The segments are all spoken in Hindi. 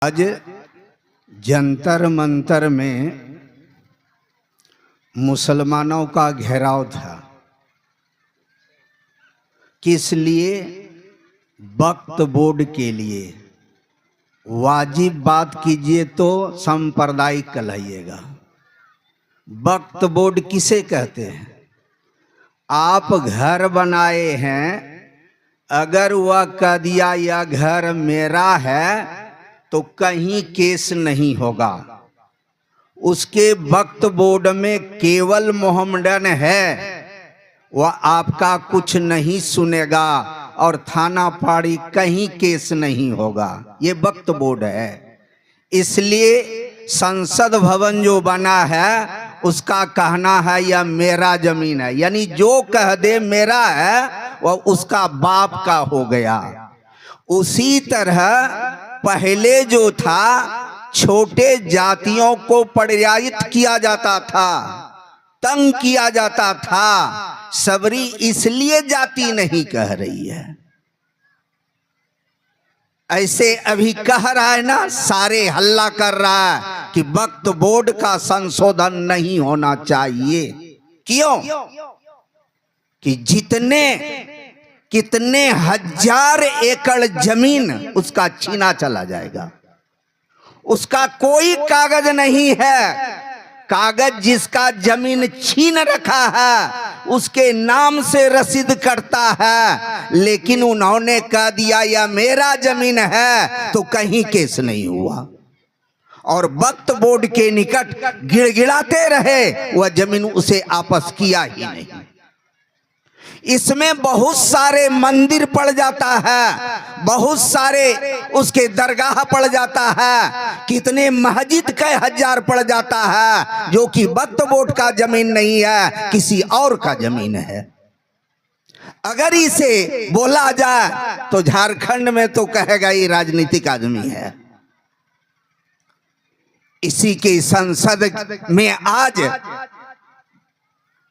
आज जंतर मंतर में मुसलमानों का घेराव था। किस लिए? वक्फ बोर्ड के लिए। वाजिब बात कीजिए तो सांप्रदायिक कहलाइएगा। वक्फ बोर्ड किसे कहते हैं? आप घर बनाए हैं, अगर वह कह दिया यह घर मेरा है तो कहीं केस नहीं होगा। उसके वक्फ बोर्ड में केवल मोहम्मडन है, वह आपका कुछ नहीं सुनेगा और थाना पाड़ी कहीं केस नहीं होगा। ये वक्फ बोर्ड है। इसलिए संसद भवन जो बना है उसका कहना है यह मेरा जमीन है, यानी जो कह दे मेरा है वह उसका बाप का हो गया। उसी तरह पहले जो था छोटे जातियों को पर्यायित किया जाता था, तंग किया जाता था। सबरी इसलिए जाति नहीं कह रही है। ऐसे अभी कह रहा है ना, सारे हल्ला कर रहा है कि वक्फ बोर्ड का संशोधन नहीं होना चाहिए। क्यों? कि कितने हजार एकड़ जमीन उसका छीना चला जाएगा। उसका कोई कागज नहीं है। कागज जिसका जमीन छीन रखा है उसके नाम से रसीद कटता है, लेकिन उन्होंने कह दिया यह मेरा जमीन है तो कहीं केस नहीं हुआ। और वक्फ बोर्ड के निकट गिड़गिड़ाते रहे, वह जमीन उसे वापस किया ही नहीं। इसमें बहुत सारे मंदिर पड़ जाता है, बहुत सारे उसके दरगाह पड़ जाता है, कितने मस्जिद कई हजार पड़ जाता है, जो कि वक्फ बोर्ड का जमीन नहीं है, किसी और का जमीन है। अगर इसे बोला जाए तो झारखंड में तो कहेगा ये राजनीतिक आदमी है। इसी के संसद में आज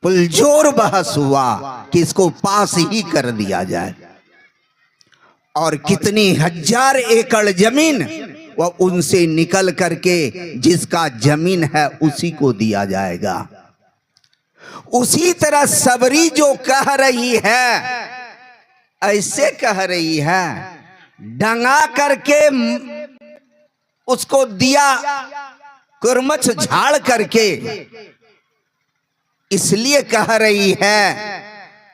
पुलजोर बहस हुआ कि इसको पास ही कर दिया जाए। और कितनी हजार एकड़ जमीन वह उनसे निकल करके जिसका जमीन है उसी को दिया जाएगा। उसी तरह सबरी जो कह रही है, ऐसे कह रही है, डंगा करके उसको दिया, कुरमच झाड़ करके, इसलिए कह रही है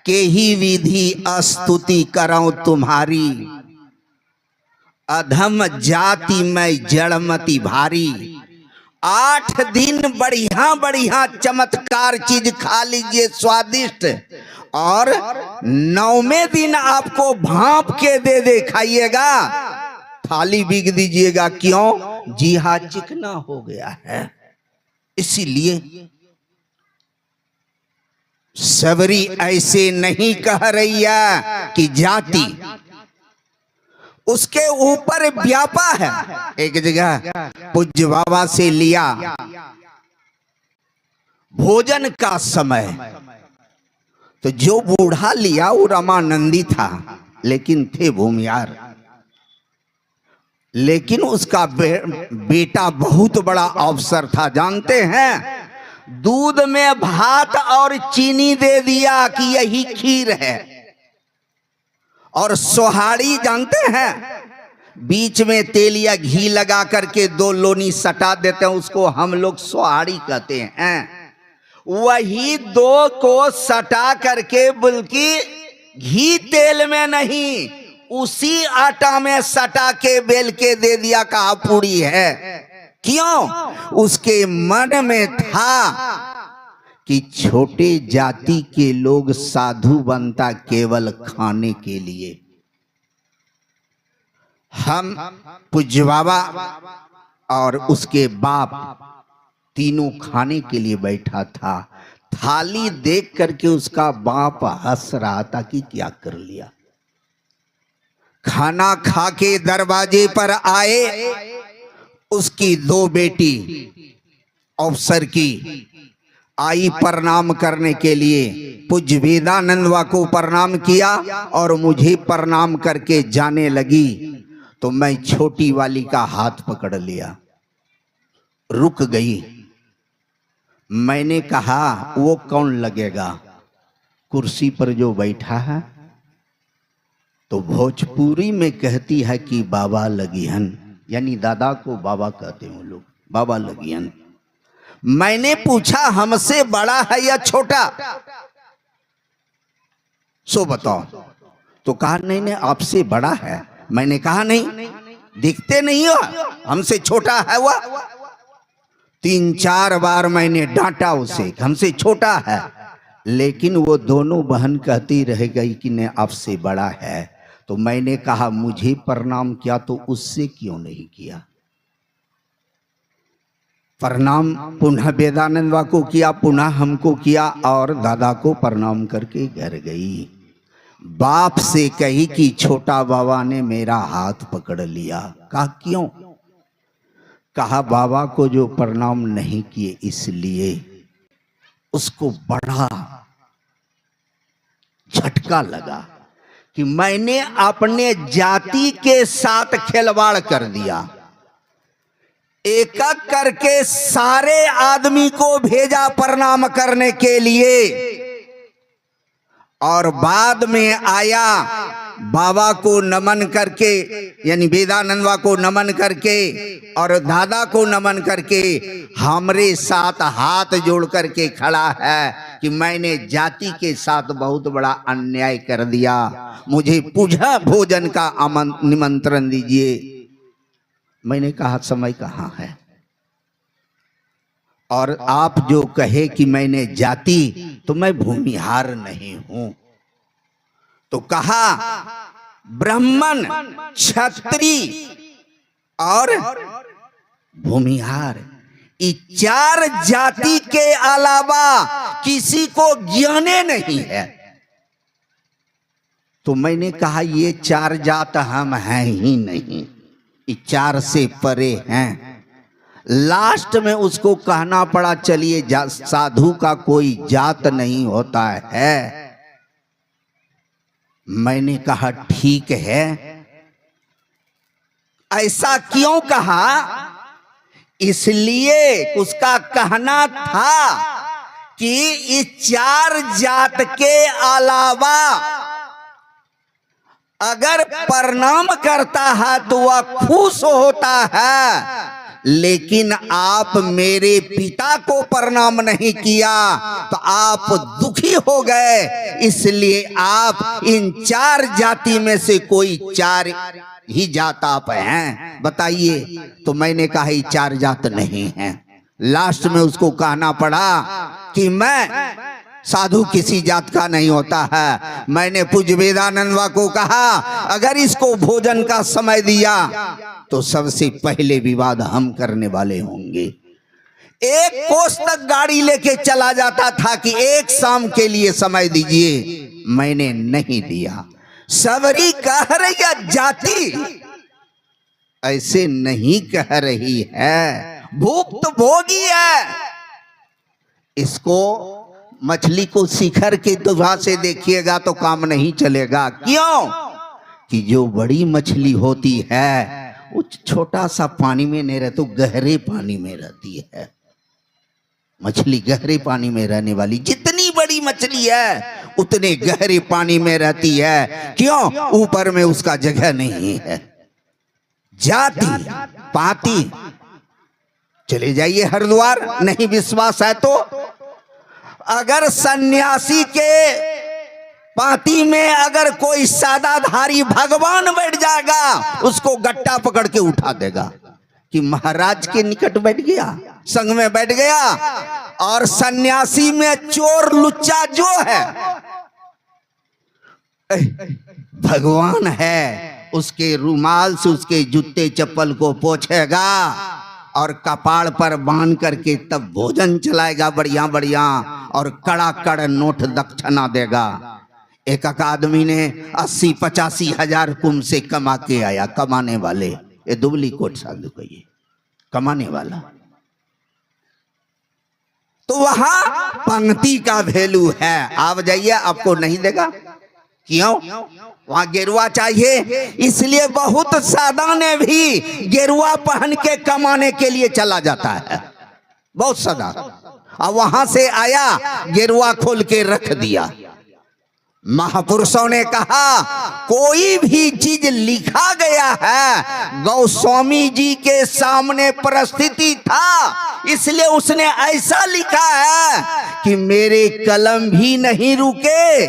कि ही विधि स्तुति कराऊं तुम्हारी, अधम जाति में जड़मती भारी। 8 दिन बढ़िया बढ़िया चमत्कार चीज खा लीजिए स्वादिष्ट, और 9वें दिन आपको भांप के दे खाइएगा, थाली बिक दीजिएगा। क्यों? जी हाँ, चिकना हो गया है। इसीलिए सबरी ऐसे नहीं कह रही है कि जाति उसके ऊपर व्यापा है। एक जगह पूज्य बाबा से लिया भोजन का समय, तो जो बूढ़ा लिया वो रामानंदी था, लेकिन थे भूमियार। लेकिन उसका बेटा बहुत बड़ा अफसर था। जानते हैं, दूध में भात और चीनी दे दिया कि यही खीर है। और सोहाड़ी जानते हैं, बीच में तेल या घी लगा करके 2 लोनी सटा देते हैं, उसको हम लोग सोहाड़ी कहते हैं। वही 2 को सटा करके, बल्कि घी तेल में नहीं, उसी आटा में सटा के बेल के दे दिया, कहा पूरी है। क्यों? उसके मन में था कि छोटे जाति के लोग साधु बनता केवल खाने के लिए। हम पूज्य बाबा और उसके बाप तीनों खाने के लिए बैठा था। थाली देख करके उसका बाप हंस रहा था कि क्या कर लिया। खाना खा के दरवाजे पर आए, उसकी 2 बेटी अफसर की आई प्रणाम करने के लिए। पूज्य वेदानंदवा को प्रणाम किया और मुझे प्रणाम करके जाने लगी। तो मैं छोटी वाली का हाथ पकड़ लिया, रुक गई। मैंने कहा वो कौन लगेगा कुर्सी पर जो बैठा है? तो भोजपुरी में कहती है कि बाबा लगिहन, यानी दादा को बाबा कहते हैं लोग, बाबा लगिहन। मैंने पूछा हमसे बड़ा है या छोटा, सो बताओ। तो कहा नहीं नहीं आपसे बड़ा है। मैंने कहा नहीं, दिखते नहीं हो, हमसे छोटा है वह। 3-4 बार मैंने डांटा उसे, हमसे छोटा है, लेकिन वो दोनों बहन कहती रह गई कि नहीं आपसे बड़ा है। तो मैंने कहा मुझे प्रणाम किया तो उससे क्यों नहीं किया? प्रणाम पुनः वेदानंदवा को किया, पुनः हमको किया और दादा को प्रणाम करके घर गई। बाप से कही कि छोटा बाबा ने मेरा हाथ पकड़ लिया। कहा क्यों? कहा बाबा को जो प्रणाम नहीं किए इसलिए। उसको बड़ा झटका लगा कि मैंने अपने जाति के साथ खिलवाड़ कर दिया। एक एक करके सारे आदमी को भेजा प्रणाम करने के लिए, और बाद में आया बाबा को नमन करके, यानी वेदानंदवा को नमन करके और दादा को नमन करके हमरे साथ हाथ जोड़ करके खड़ा है कि मैंने जाति के साथ बहुत बड़ा अन्याय कर दिया, मुझे पूजा भोजन का निमंत्रण दीजिए। मैंने कहा समय कहाँ है? और आप जो कहे कि मैंने जाति, तो मैं भूमिहार नहीं हूं। तो कहा ब्राह्मण, क्षत्रिय और भूमिहार, ये 4 जाति के अलावा किसी को ज्ञाने नहीं है। तो मैंने कहा ये 4 जात हम हैं ही नहीं, ये 4 से परे हैं। लास्ट में उसको कहना पड़ा चलिए साधु का कोई जात नहीं होता है। मैंने कहा ठीक है। ऐसा क्यों कहा? इसलिए उसका कहना था कि इस 4 जात के अलावा अगर प्रणाम करता है तो वह खुश होता है, लेकिन आप मेरे पिता को प्रणाम नहीं किया तो आप दुखी हो गए, इसलिए आप इन 4 जाति में से कोई 4 ही जात आप हैं, बताइए। तो मैंने कहा ये 4 जात नहीं हैं। लास्ट में उसको कहना पड़ा कि मैं साधु किसी जात का नहीं होता है। मैंने पूज्य वेदानंदवा को कहा अगर इसको भोजन का समय दिया तो सबसे पहले विवाद हम करने वाले होंगे। 1 कोस तक गाड़ी लेके चला जाता था कि 1 शाम के लिए समय दीजिए, मैंने नहीं दिया। सबरी कह रही है जाति, ऐसे नहीं कह रही है, भुक्त भोगी है। इसको मछली को शिखर के दुभा से देखिएगा तो काम नहीं चलेगा। क्यों? कि जो बड़ी मछली होती है वो छोटा सा पानी में नहीं रहती, तो गहरे पानी में रहती है। मछली गहरे पानी में रहने वाली, जितनी बड़ी मछली है उतने गहरे पानी में रहती है। क्यों? ऊपर में उसका जगह नहीं है। जाति पाती, चले जाइए हरिद्वार, नहीं विश्वास है तो अगर सन्यासी के पाती में अगर कोई सादाधारी भगवान बैठ जाएगा उसको गट्टा पकड़ के उठा देगा कि महाराज के निकट बैठ गया, संग में बैठ गया। और सन्यासी में चोर लुच्चा जो है भगवान है, उसके रुमाल से उसके जूते चप्पल को पोंछेगा और कपाड़ पर बांध करके तब भोजन चलाएगा बढ़िया बढ़िया, और कड़ा कड़ा नोट दक्षिणा देगा। एक आदमी ने 80-85 हजार कुंभ से कमा के आया, कमाने वाले, ये दुबली कोट साधु कहिए, कमाने वाला। तो वहां पंक्ति का वैल्यू है। आप जाइए, आपको नहीं देगा, क्यों? वहां गेरुआ चाहिए, इसलिए बहुत सादा ने भी गेरुआ पहन के कमाने के लिए चला जाता है, बहुत सादा। और वहां से आया, गेरुआ खोल के रख दिया। महापुरुषों ने कहा कोई भी चीज लिखा गया है, गोस्वामी जी के सामने परिस्थिति था, इसलिए उसने ऐसा लिखा है कि मेरे कलम भी नहीं रुके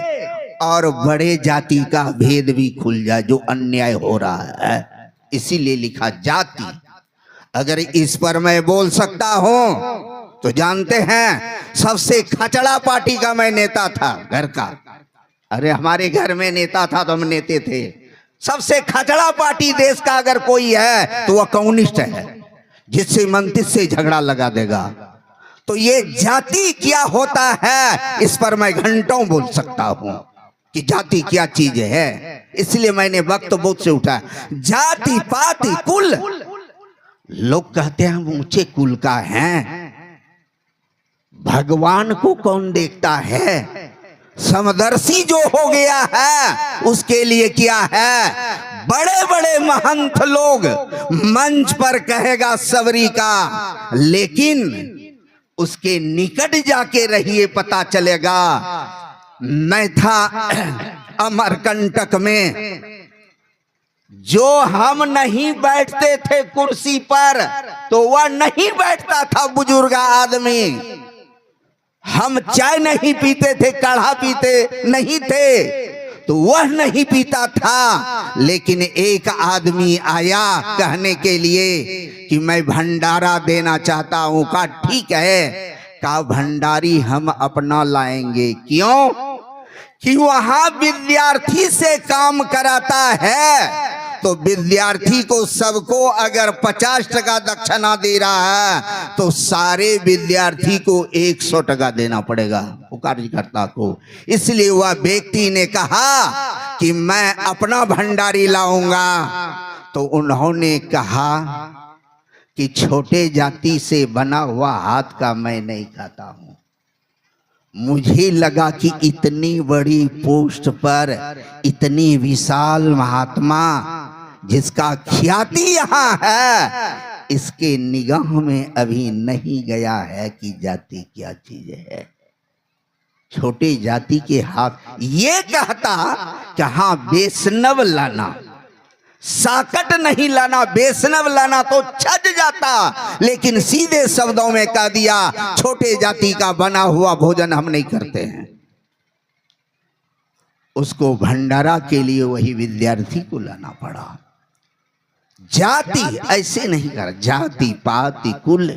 और बड़े जाति का भेद भी खुल जाए, जो अन्याय हो रहा है, इसीलिए लिखा जाति। अगर इस पर मैं बोल सकता हूं तो जानते हैं, सबसे खचड़ा पार्टी का मैं नेता था घर का। अरे हमारे घर में नेता था तो हम नेते थे। सबसे खचड़ा पार्टी देश का अगर कोई है तो वह कम्युनिस्ट है, जिससे मंत्रित से झगड़ा लगा देगा। तो ये जाति क्या होता है, इस पर मैं घंटों बोल सकता हूं कि जाति क्या चीज है। इसलिए मैंने वक्त बहुत से उठा, जाति पाति कुल। लोग कहते हैं हम ऊंचे कुल का हैं, भगवान को कौन देखता है? समदर्शी जो हो गया है उसके लिए क्या है? बड़े बड़े महंत लोग मंच पर कहेगा सबरी का, लेकिन उसके निकट जाके रहिए, पता चलेगा। मैं था अमरकंटक में, जो हम नहीं बैठते थे कुर्सी पर तो वह नहीं बैठता था बुजुर्ग आदमी। हम चाय नहीं पीते थे, काढ़ा पीते नहीं थे तो वह नहीं पीता था। लेकिन एक आदमी आया कहने के लिए कि मैं भंडारा देना चाहता हूं। कहा ठीक है, कहा भंडारी हम अपना लाएंगे। क्यों? कि वहां विद्यार्थी से काम कराता है, तो विद्यार्थी को सबको अगर 50 टका दक्षिणा दे रहा है तो सारे विद्यार्थी को 100 टका देना पड़ेगा वो कार्यकर्ता को। इसलिए वह व्यक्ति ने कहा कि मैं अपना भंडारी लाऊंगा। तो उन्होंने कहा कि छोटे जाति से बना हुआ हाथ का मैं नहीं खाता हूं। मुझे लगा कि इतनी बड़ी पोस्ट पर इतनी विशाल महात्मा जिसका ख्याति यहाँ है, इसके निगाह में अभी नहीं गया है कि जाति क्या चीज है। छोटे जाति के हाथ ये कहता कि हाँ वैष्णव लाना, साकट नहीं लाना, वैष्णव लाना तो छज जाता। लेकिन सीधे शब्दों में कह दिया छोटे जाति का बना हुआ भोजन हम नहीं करते हैं। उसको भंडारा के लिए वही विद्यार्थी को लाना पड़ा। जाति ऐसे नहीं कर, जाति पाति कुल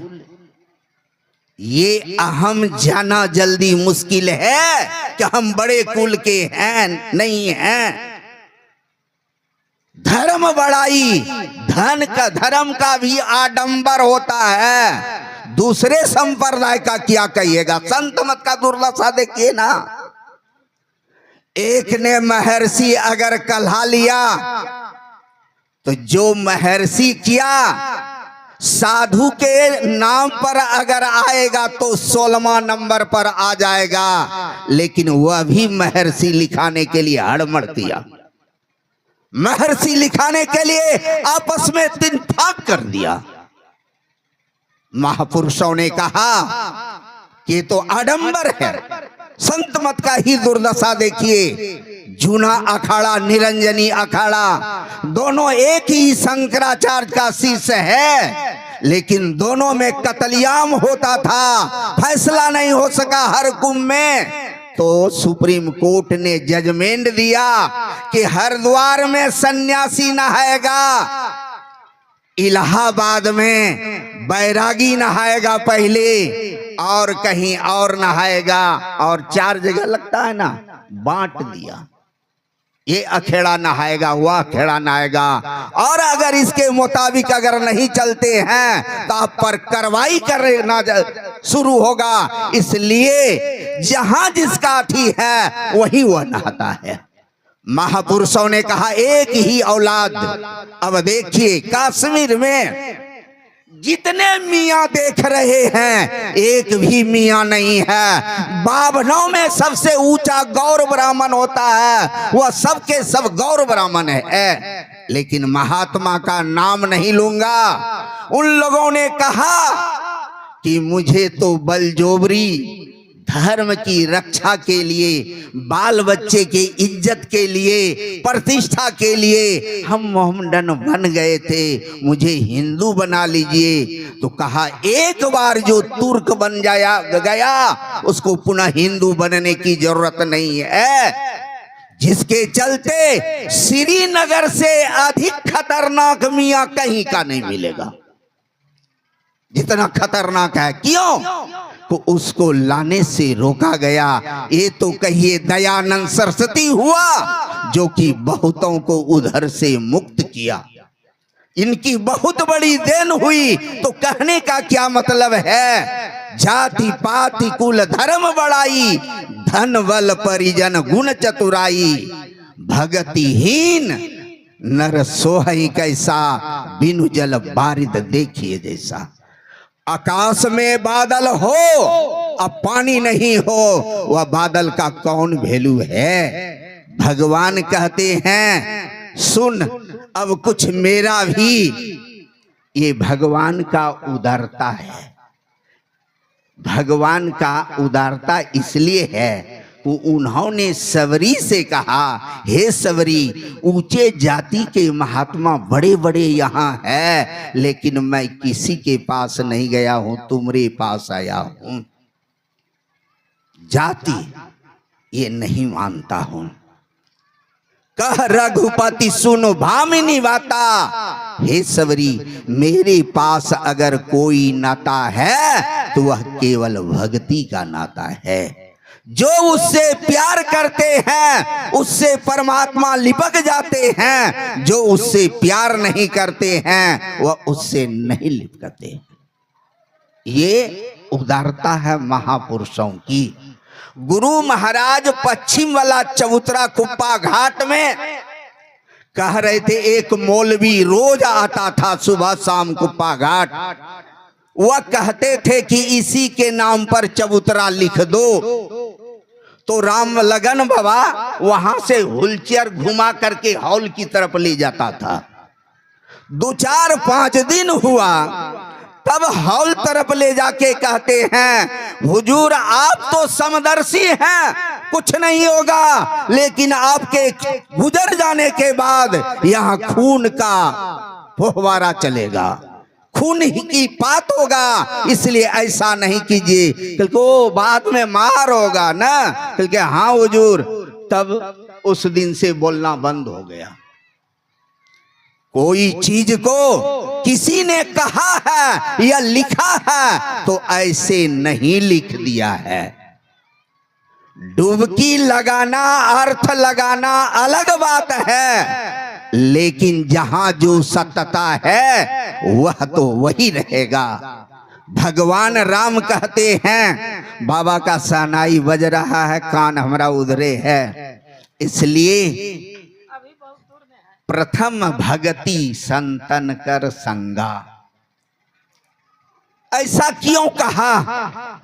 ये अहम जाना जल्दी मुश्किल है कि हम बड़े कुल के हैं नहीं हैं। धर्म बड़ाई, धन का धर्म का भी आडंबर होता है। दूसरे संप्रदाय का क्या कहिएगा, संत मत का दुर्दशा देखिए ना। एक ने महर्षि अगर कल्हा लिया तो जो महर्षि किया साधु के नाम पर अगर आएगा तो 16वां नंबर पर आ जाएगा। लेकिन वह भी महर्षि लिखाने के लिए हड़बड़ किया, महर्षि लिखाने के लिए आपस में तीन फाक कर दिया। महापुरुषों ने कहा कि तो आडंबर है। संत मत का ही दुर्दशा देखिए, जूना अखाड़ा निरंजनी अखाड़ा दोनों एक ही शंकराचार्य का शिष्य है, लेकिन दोनों में कत्लेआम होता था, फैसला नहीं हो सका हर कुंभ में। तो सुप्रीम कोर्ट ने जजमेंट दिया कि हरिद्वार में सन्यासी नहाएगा, इलाहाबाद में बैरागी नहाएगा पहले और कहीं और नहाएगा, और 4 जगह लगता है ना, बांट दिया। ये अखेड़ा नहाएगा, वह अखेड़ा नहाएगा, और अगर इसके मुताबिक अगर नहीं चलते हैं तो आप पर कार्रवाई करना शुरू होगा। इसलिए जहां जिसका अथी है वही वह नहाता है। महापुरुषों ने कहा एक ही औलाद। अब देखिए कश्मीर में जितने मियाँ देख रहे हैं एक भी मियाँ नहीं है। बावनों में सबसे ऊंचा गौर ब्राह्मण होता है, वह सबके सब गौर ब्राह्मण है। लेकिन महात्मा का नाम नहीं लूंगा। उन लोगों ने कहा कि मुझे तो बलजोबरी धर्म की रक्षा के लिए, बाल बच्चे की इज्जत के लिए, प्रतिष्ठा के लिए हम मोहम्मडन बन गए थे, मुझे हिंदू बना लीजिए। तो कहा एक बार जो तुर्क बन गया उसको पुनः हिंदू बनने की जरूरत नहीं है। जिसके चलते श्रीनगर से अधिक खतरनाक मियाँ कहीं का नहीं मिलेगा, जितना खतरनाक है। क्यों? तो उसको लाने से रोका गया। ये तो कहिए दयानंद सरस्वती हुआ जो कि बहुतों को उधर से मुक्त किया। इनकी बहुत बड़ी देन हुई। तो कहने का क्या मतलब है? जाति पाति कुल धर्म बड़ाई, धन बल परिजन गुण चतुराई, भगतिहीन नर सोहई कैसा, बिनु जल बारिद देखिए जैसा। आकाश में बादल हो अब पानी नहीं हो, वह बादल का कौन वैल्यू है? भगवान कहते हैं सुन अब कुछ मेरा भी। ये भगवान का उदारता है। भगवान का उदारता इसलिए है वो उन्होंने सबरी से कहा, हे सबरी, ऊंचे जाति के महात्मा बड़े बड़े यहाँ है, लेकिन मैं किसी के पास नहीं गया हूं, तुम्हारे पास आया हूं। जाति ये नहीं मानता हूं। कह रघुपति सुनो भामिनी बाता, हे सबरी, मेरे पास अगर कोई नाता है तो वह केवल भक्ति का नाता है। जो उससे प्यार करते हैं उससे परमात्मा लिपक जाते हैं, जो उससे प्यार नहीं करते हैं वह उससे नहीं लिपकते। ये उदारता है महापुरुषों की। गुरु महाराज पश्चिम वाला चबूतरा कुप्पा घाट में कह रहे थे, एक मौलवी रोज आता था सुबह शाम कुप्पा घाट। वह कहते थे कि इसी के नाम पर चबूतरा लिख दो। तो राम लगन बाबा वहां से व्हीलचेयर घुमा करके हॉल की तरफ ले जाता था। 2-4-5 दिन हुआ तब हॉल तरफ ले जाके कहते हैं, हुजूर आप तो समदर्शी हैं, कुछ नहीं होगा, लेकिन आपके गुजर जाने के बाद यहाँ खून का फुहारा चलेगा, खून की पात होगा, इसलिए ऐसा नहीं कीजिए। क्योंकि वो बाद में मार होगा ना। क्योंकि हाँ हुजूर। तब उस दिन से बोलना बंद हो गया। कोई चीज को किसी ने कहा है या लिखा है तो ऐसे नहीं लिख दिया है। डुबकी लगाना, अर्थ लगाना अलग बात है, लेकिन जहां जो सत्यता है वह तो वही रहेगा। भगवान राम कहते हैं, बाबा का सनाई बज रहा है, कान हमारा उधरे है, इसलिए प्रथम भगति संतन कर संगा। ऐसा क्यों कहा?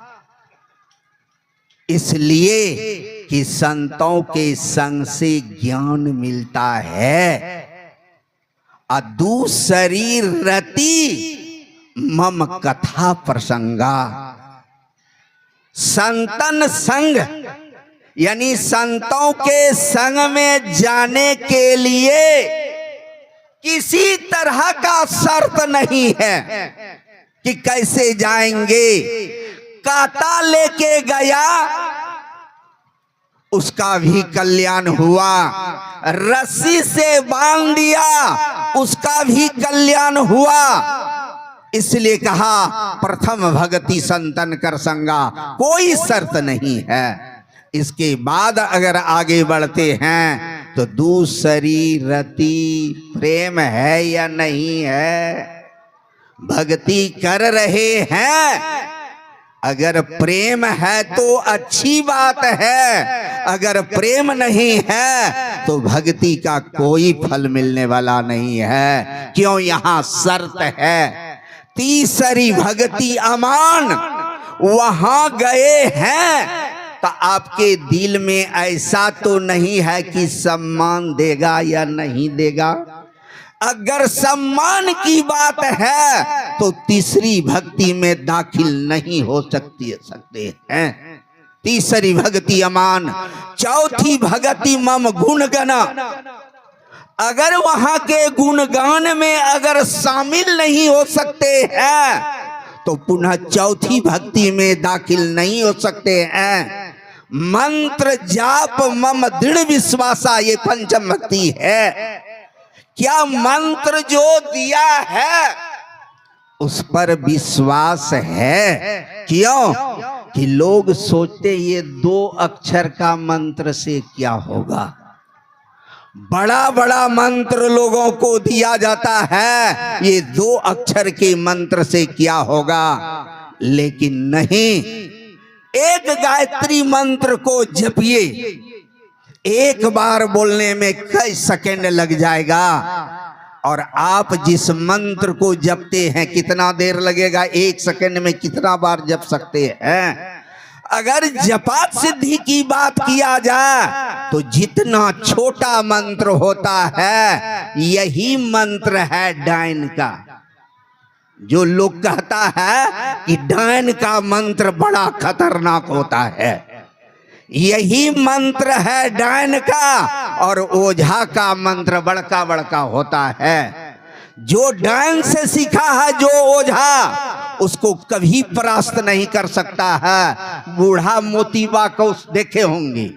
इसलिए कि संतों के संग से ज्ञान मिलता है। और दूसरी रति मम कथा प्रसंगा। संतन संग यानी संतों के संग में जाने के लिए किसी तरह का शर्त नहीं है कि कैसे जाएंगे। कांटा लेके गया उसका भी कल्याण हुआ, रस्सी से बांध दिया उसका भी कल्याण हुआ। इसलिए कहा प्रथम भगति संतन कर संगा, कोई शर्त नहीं है। इसके बाद अगर आगे बढ़ते हैं तो दूसरी रति प्रेम है या नहीं है, भक्ति कर रहे हैं। अगर प्रेम है तो अच्छी बात है, अगर प्रेम नहीं है तो भक्ति का कोई फल मिलने वाला नहीं है। क्यों? यहाँ शर्त है। तीसरी भक्ति अमान, वहां गए हैं तो आपके दिल में ऐसा तो नहीं है कि सम्मान देगा या नहीं देगा। अगर सम्मान की बात है तो तीसरी भक्ति में दाखिल नहीं हो सकते हैं। तीसरी भक्ति अमान, चौथी भक्ति मम गुणगना। अगर वहां के गुणगान में अगर शामिल नहीं हो सकते हैं तो पुनः चौथी भक्ति में दाखिल नहीं हो सकते हैं। मंत्र जाप मम दृढ़ विश्वासा, ये पंचम भक्ति है। क्या मंत्र जो दिया है उस पर विश्वास है। क्यों कि लोग सोचते ये 2 अक्षर का मंत्र से क्या होगा। बड़ा बड़ा मंत्र लोगों को दिया जाता है, ये 2 अक्षर के मंत्र से क्या होगा। लेकिन नहीं, एक गायत्री मंत्र को जपिए, एक बार बोलने में कई सेकंड लग जाएगा। और आप जिस मंत्र को जपते हैं कितना देर लगेगा, 1 सेकंड में कितना बार जप सकते हैं। अगर जपात सिद्धि की बात किया जाए तो जितना छोटा मंत्र होता है यही मंत्र है डायन का। जो लोग कहता है कि डायन का मंत्र बड़ा खतरनाक होता है, यही मंत्र है डायन का। और ओझा का मंत्र बड़का बड़का होता है। जो डायन से सीखा है जो ओझा, उसको कभी परास्त नहीं कर सकता है। बूढ़ा मोतीबा को देखे होंगे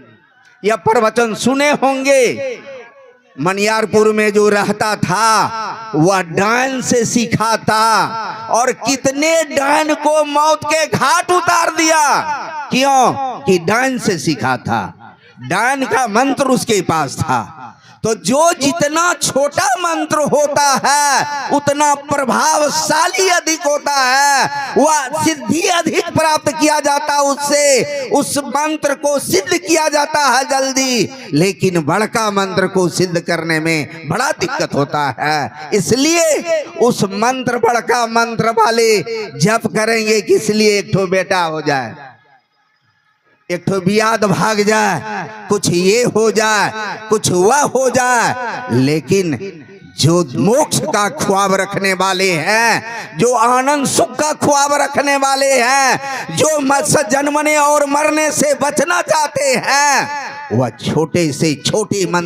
या प्रवचन सुने होंगे। मनियारपुर में जो रहता था वह डायन से सीखा था और कितने डायन को मौत के घाट उतार दिया। क्यों कि डायन से सीखा था, डायन का मंत्र उसके पास था। तो जो जितना छोटा मंत्र होता है उतना प्रभावशाली अधिक होता है, वह सिद्धि अधिक प्राप्त किया जाता है उससे, उस मंत्र को सिद्ध किया जाता है जल्दी। लेकिन बड़का मंत्र को सिद्ध करने में बड़ा दिक्कत होता है। इसलिए उस मंत्र बड़का मंत्र वाले जप करेंगे कि इसलिए एक ठो बेटा हो जाए, एक ठो बियाद भाग जाए, कुछ ये हो जाए, कुछ वह हो जाए। लेकिन जो मोक्ष का ख्वाब रखने वाले हैं, जो आनंद सुख का ख्वाब रखने वाले हैं, जो मत्स्य जन्मने और मरने से बचना चाहते हैं, वह छोटे से छोटे मन